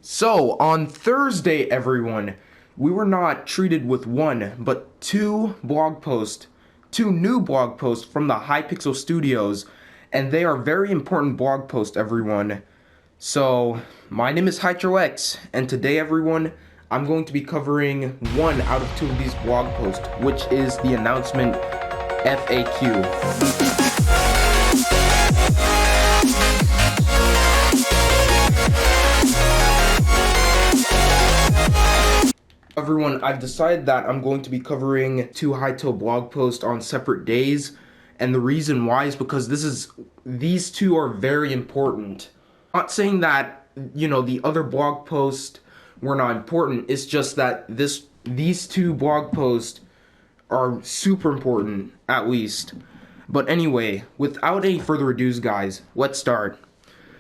So, on Thursday, everyone, we were not treated with one, but two new blog posts from the Hypixel Studios, and they are very important blog posts, everyone. So, my name is HytroX, and today, everyone, I'm going to be covering one out of two of these blog posts, which is the announcement FAQ. Everyone, I've decided that I'm going to be covering two Hytale blog posts on separate days, and the reason why is because these two are very important. I'm not saying that, the other blog posts were not important, it's just that these two blog posts are super important, at least. But anyway, without any further ado, guys, let's start.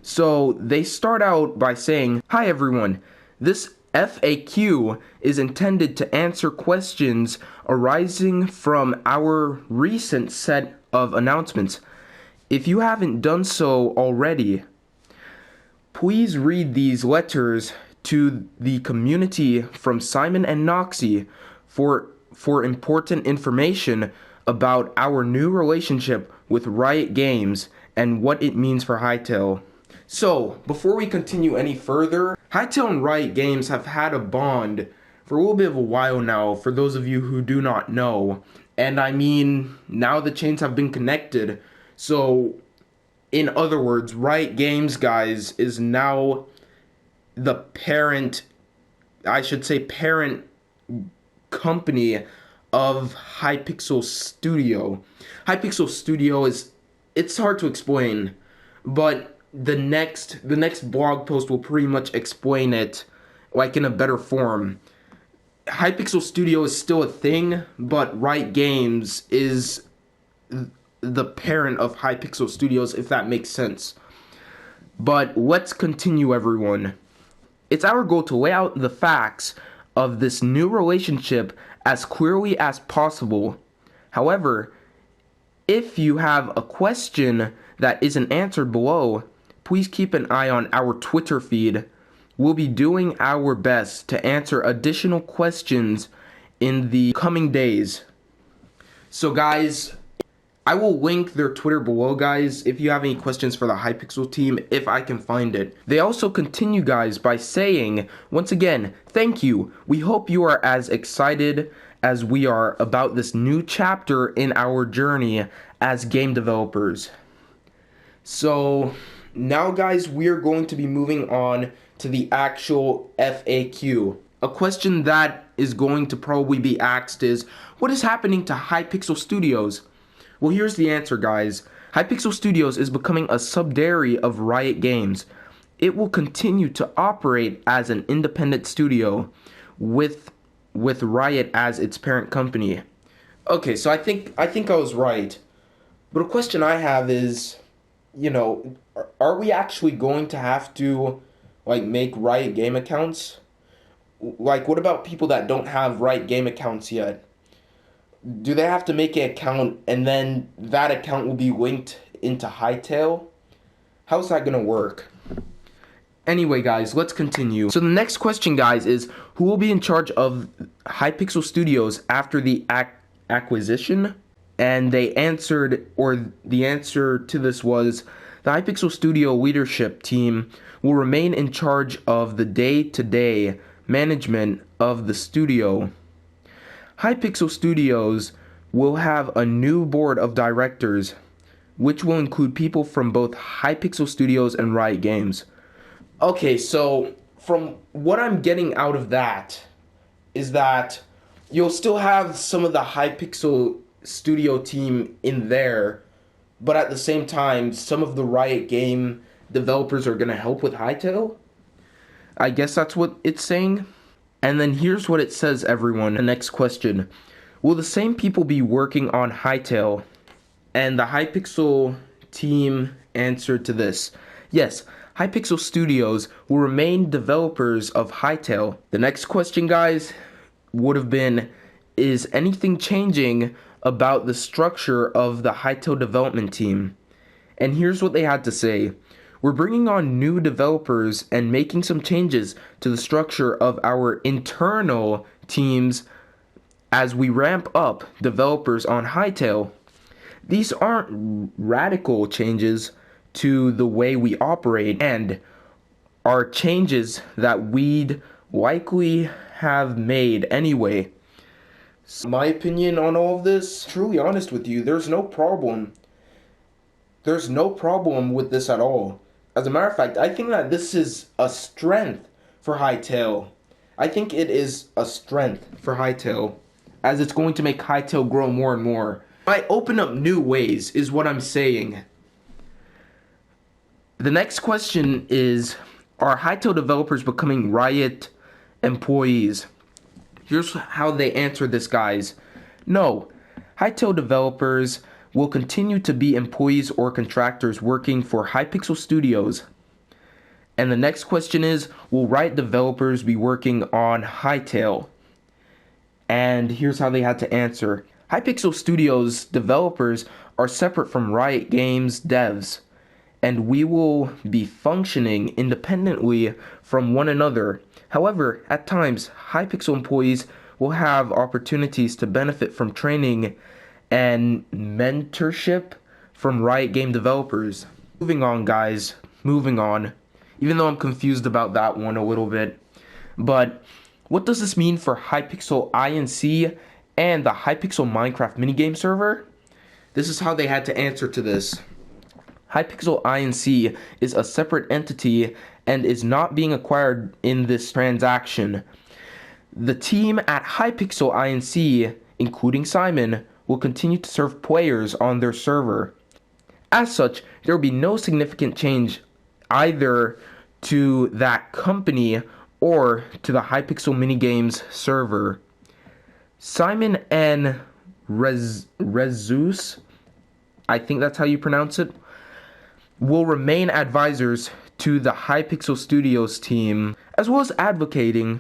So, they start out by saying, "Hi everyone, this FAQ is intended to answer questions arising from our recent set of announcements. If you haven't done so already, please read these letters to the community from Simon and Noxie for important information about our new relationship with Riot Games and what it means for Hytale." So, before we continue any further, Hytale and Riot Games have had a bond for a little bit of a while now, for those of you who do not know. And I mean, now the chains have been connected. So, in other words, Riot Games, guys, is now the parent company of Hypixel Studio. Hypixel Studio it's hard to explain, but the next blog post will pretty much explain it, like, in a better form. Hypixel Studio is still a thing, but Riot Games is the parent of Hypixel Studios, if that makes sense. But let's continue, everyone. It's our goal to lay out the facts of this new relationship as clearly as possible. However, if you have a question that isn't answered below, please keep an eye on our Twitter feed. We'll be doing our best to answer additional questions in the coming days. So guys, I will link their Twitter below, guys, if you have any questions for the Hypixel team, if I can find it. They also continue, guys, by saying, once again, thank you. We hope you are as excited as we are about this new chapter in our journey as game developers. So, now, guys, we are going to be moving on to the actual FAQ. A question that is going to probably be asked is, what is happening to Hypixel Studios? Well, here's the answer, guys. Hypixel Studios is becoming a subsidiary of Riot Games. It will continue to operate as an independent studio with Riot as its parent company. Okay, so I think I was right. But a question I have is, are we actually going to have to, make Riot Game accounts? What about people that don't have Riot Game accounts yet? Do they have to make an account and then that account will be linked into Hytale? How's that going to work? Anyway, guys, let's continue. So the next question, guys, is who will be in charge of Hypixel Studios after the acquisition? And the answer to this was, the Hypixel Studio leadership team will remain in charge of the day-to-day management of the studio. Hypixel Studios will have a new board of directors, which will include people from both Hypixel Studios and Riot Games. Okay, so from what I'm getting out of that is that you'll still have some of the Hypixel Studio team in there, but at the same time, some of the Riot Game developers are going to help with Hytale? I guess that's what it's saying. And then here's what it says, everyone. The next question. Will the same people be working on Hytale? And the Hypixel team answered to this. Yes, Hypixel Studios will remain developers of Hytale. The next question, guys, would have been, is anything changing about the structure of the Hytale development team? And here's what they had to say. We're bringing on new developers and making some changes to the structure of our internal teams as we ramp up developers on Hytale. These aren't radical changes to the way we operate and are changes that we'd likely have made anyway. My opinion on all of this, truly honest with you, there's no problem. There's no problem with this at all. As a matter of fact, I think that this is a strength for Hytale. I think it is a strength for Hytale, as it's going to make Hytale grow more and more. I open up new ways, is what I'm saying. The next question is, are Hytale developers becoming Riot employees? Here's how they answer this, guys. No, Hytale developers will continue to be employees or contractors working for Hypixel Studios. And the next question is, will Riot developers be working on Hytale? And here's how they had to answer. Hypixel Studios developers are separate from Riot Games devs, and we will be functioning independently from one another. However, at times, Hypixel employees will have opportunities to benefit from training and mentorship from Riot game developers. Moving on, guys. Moving on. Even though I'm confused about that one a little bit. But what does this mean for Hypixel Inc. and the Hypixel Minecraft minigame server? This is how they had to answer to this. Hypixel Inc. is a separate entity and is not being acquired in this transaction. The team at Hypixel Inc., including Simon, will continue to serve players on their server. As such, there will be no significant change either to that company or to the Hypixel minigames server. Simon and Rezus, I think that's how you pronounce it, will remain advisors to the Hypixel Studios team, as well as advocating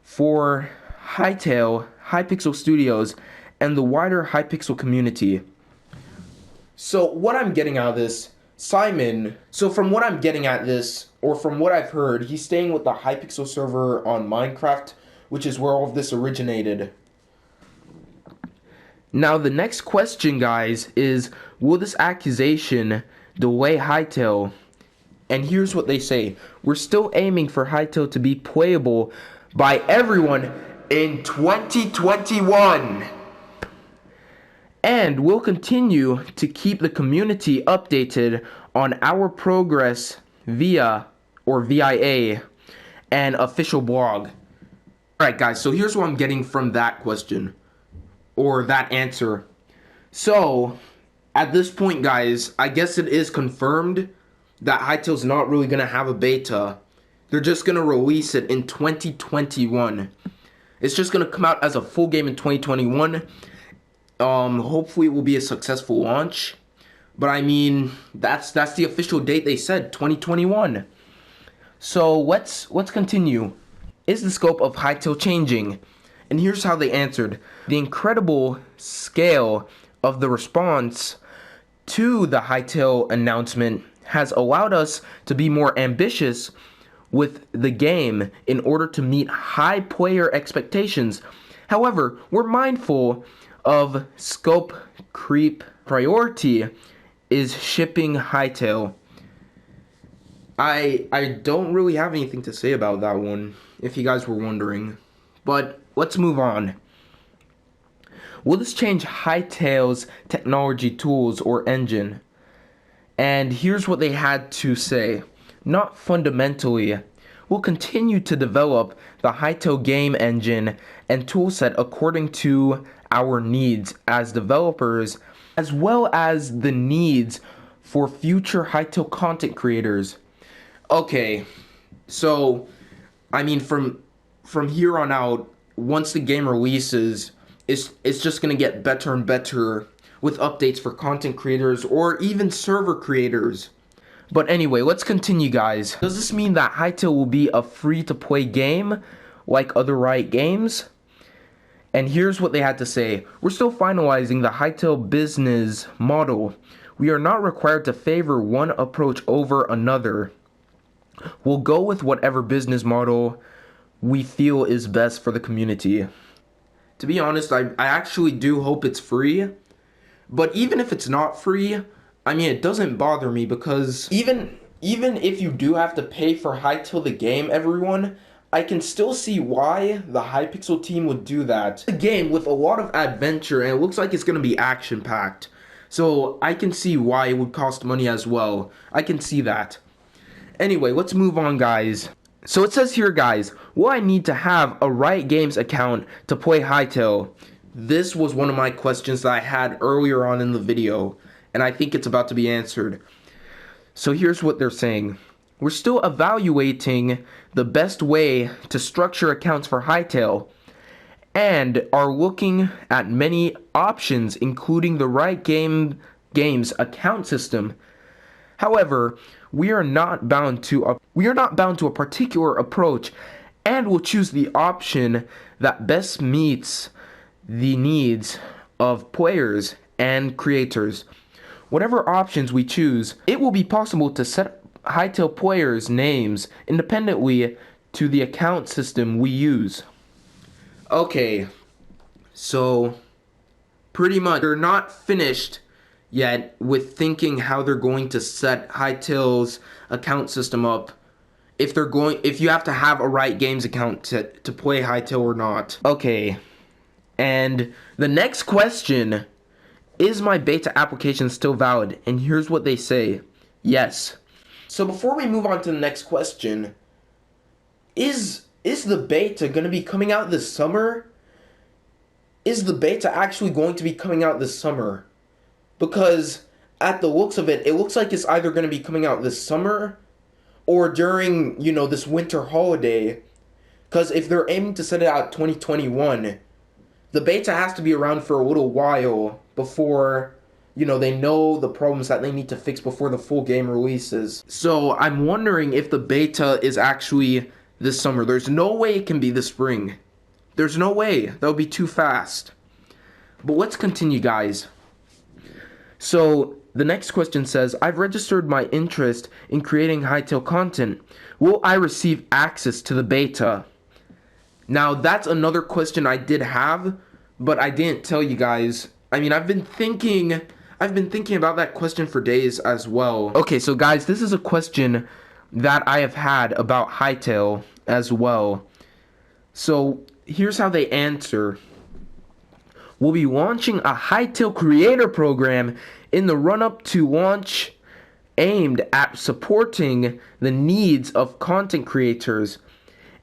for Hytale, Hypixel Studios, and the wider Hypixel community. So what I'm getting out of this, from what I'm getting at this, or from what I've heard, he's staying with the Hypixel server on Minecraft, which is where all of this originated. Now the next question, guys, is will this accusation delay Hytale? And here's what they say. We're still aiming for Hytale to be playable by everyone in 2021. And we'll continue to keep the community updated on our progress via an official blog. Alright guys, so here's what I'm getting from that question, or that answer. So, at this point guys, I guess it is confirmed that Hytale's not really going to have a beta. They're just going to release it in 2021. It's just going to come out as a full game in 2021. Hopefully it will be a successful launch. But I mean, that's the official date they said, 2021. So let's continue. Is the scope of Hytale changing? And here's how they answered. The incredible scale of the response to the Hytale announcement has allowed us to be more ambitious with the game in order to meet high player expectations. However, we're mindful of scope creep. Priority is shipping Hytale. I don't really have anything to say about that one, if you guys were wondering. But let's move on. Will this change Hytale's technology tools or engine? And here's what they had to say. Not fundamentally. We'll continue to develop the Hytale game engine and toolset according to our needs as developers, as well as the needs for future Hytale content creators. Okay, so, I mean, from here on out, once the game releases, it's just going to get better and better with updates for content creators or even server creators. But anyway, let's continue, guys. Does this mean that Hytale will be a free-to-play game like other Riot games? And here's what they had to say. We're still finalizing the Hytale business model. We are not required to favor one approach over another. We'll go with whatever business model we feel is best for the community. To be honest, I actually do hope it's free. But even if it's not free, I mean, it doesn't bother me because even if you do have to pay for Hytale the game, everyone, I can still see why the Hypixel team would do that. A game with a lot of adventure, and it looks like it's going to be action-packed. So I can see why it would cost money as well. I can see that. Anyway, let's move on, guys. So it says here, guys, will I need to have a Riot Games account to play Hytale? This was one of my questions that I had earlier on in the video, and I think it's about to be answered. So here's what they're saying. We're still evaluating the best way to structure accounts for Hytale and are looking at many options, including the Riot Games account system. However, we are not bound to a particular approach and will choose the option that best meets the needs of players and creators. Whatever options we choose, it will be possible to set Hytale players' names independently to the account system we use. Okay, so pretty much they're not finished yet with thinking how they're going to set Hytale's account system up. If you have to have a Riot Games account to play Hytale or not. Okay. And the next question, is my beta application still valid? And here's what they say. Yes. So before we move on to the next question, is the beta going to be coming out this summer? Is the beta actually going to be coming out this summer? Because at the looks of it, it looks like it's either going to be coming out this summer or during, this winter holiday. Because if they're aiming to set it out 2021, the beta has to be around for a little while before, they know the problems that they need to fix before the full game releases. So I'm wondering if the beta is actually this summer. There's no way it can be this spring. There's no way. That would be too fast. But let's continue, guys. So the next question says, I've registered my interest in creating Hytale content. Will I receive access to the beta? Now, that's another question I did have, but I didn't tell you guys. I mean, I've been thinking about that question for days as well. Okay, so guys, this is a question that I have had about Hytale as well. So here's how they answer. We'll be launching a Hytale creator program in the run-up to launch aimed at supporting the needs of content creators,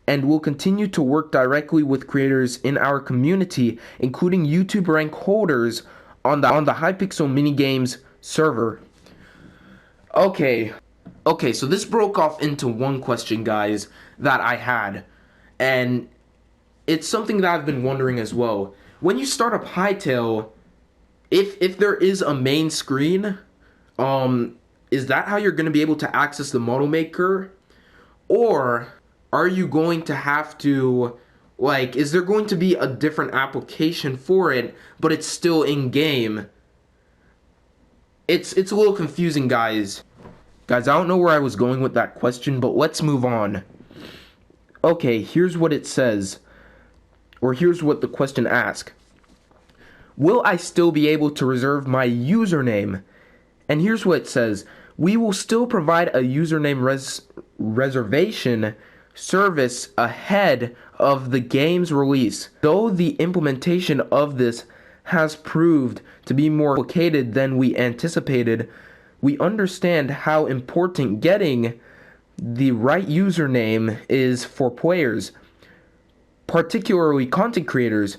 and will continue to work directly with creators in our community, including YouTube rank holders on the Hypixel minigames server. Okay, so this broke off into one question, guys, that I had, and it's something that I've been wondering as well. When you start up Hytale, if there is a main screen, is that how you're going to be able to access the model maker? Or are you going to have to, is there going to be a different application for it, but it's still in-game? It's a little confusing, guys. Guys, I don't know where I was going with that question, but let's move on. Okay, here's what it says. Or here's what the question asks. Will I still be able to reserve my username? And here's what it says. We will still provide a username reservation service ahead of the game's release. Though the implementation of this has proved to be more complicated than we anticipated, we understand how important getting the right username is for players, particularly content creators.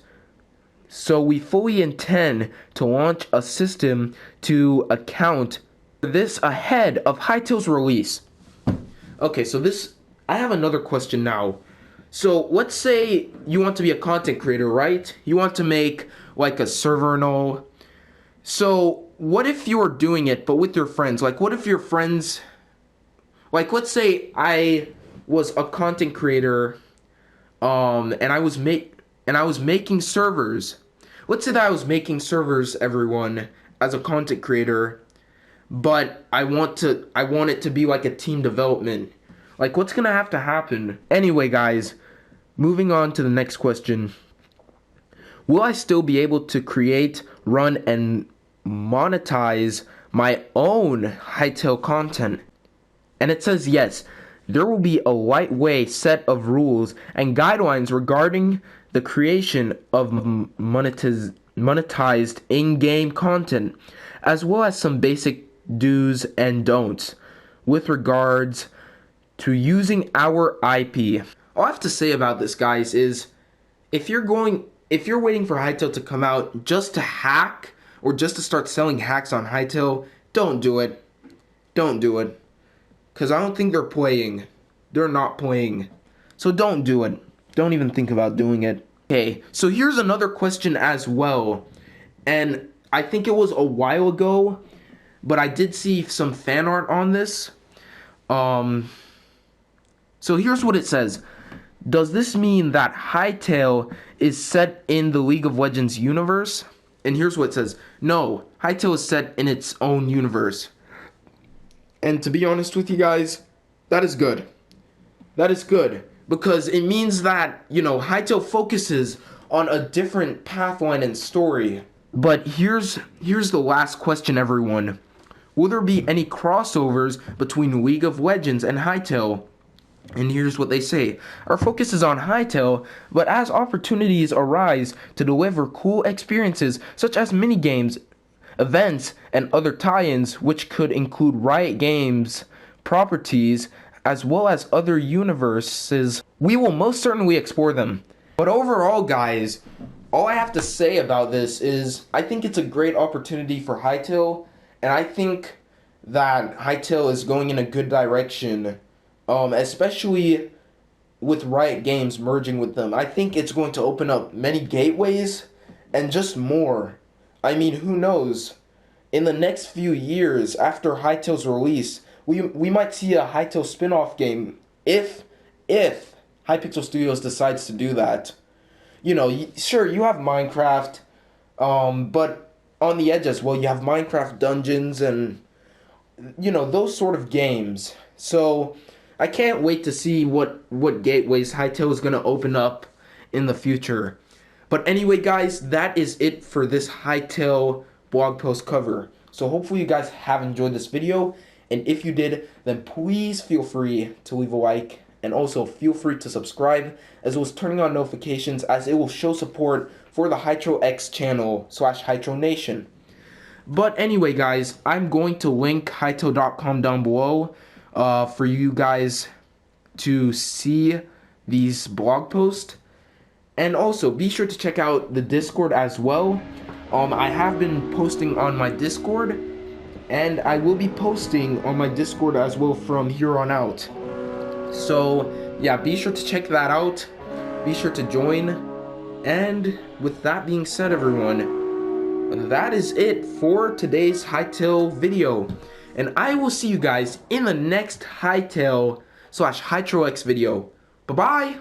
So we fully intend to launch a system to account for this ahead of Hytale's release. Okay, so I have another question now. So let's say you want to be a content creator, right? You want to make a server and all. So what if you're doing it but with your friends? What if your friends, let's say I was a content creator and I was making servers. Let's say that I was making servers, everyone, as a content creator, but I want it to be like a team development. Like, what's gonna have to happen? Anyway, guys, moving on to the next question. Will I still be able to create, run, and monetize my own Hytale content? And it says yes. There will be a lightweight set of rules and guidelines regarding the creation of monetized in-game content, as well as some basic do's and don'ts with regards to using our IP. All I have to say about this, guys, is if you're waiting for Hytale to come out just to hack or just to start selling hacks on Hytale, don't do it. Don't do it. Because I don't think they're playing. They're not playing. So don't do it. Don't even think about doing it. Okay, so here's another question as well. And I think it was a while ago, but I did see some fan art on this. So here's what it says. Does this mean that Hytale is set in the League of Legends universe? And here's what it says. No, Hytale is set in its own universe. And to be honest with you guys, that is good. That is good. Because it means that, Hytale focuses on a different pathline and story. But here's the last question, everyone. Will there be any crossovers between League of Legends and Hytale? And here's what they say. Our focus is on Hytale, but as opportunities arise to deliver cool experiences such as minigames, events, and other tie-ins, which could include Riot Games properties, as well as other universes, we will most certainly explore them. But overall, guys, all I have to say about this is I think it's a great opportunity for Hytale, and I think that Hytale is going in a good direction. Especially with Riot Games merging with them. I think it's going to open up many gateways and just more. I mean, who knows? In the next few years after Hytale's release, we might see a Hytale spin-off game if Hypixel Studios decides to do that. Sure, you have Minecraft, but on the edge as well, you have Minecraft Dungeons and, those sort of games. So I can't wait to see what gateways Hytale is going to open up in the future. But anyway, guys, that is it for this Hytale blog post cover. So hopefully you guys have enjoyed this video. And if you did, then please feel free to leave a like. And also feel free to subscribe, as well as turning on notifications, as it will show support for the HytroX channel / HytroNation. But anyway, guys, I'm going to link hytale.com down below for you guys to see these blog posts. And also be sure to check out the Discord as well. I have been posting on my Discord, and I will be posting on my Discord as well from here on out. So yeah, be sure to check that out. Be sure to join. And with that being said, everyone, that is it for today's Hytale video. And I will see you guys in the next Hytale / HytroX video. Bye-bye!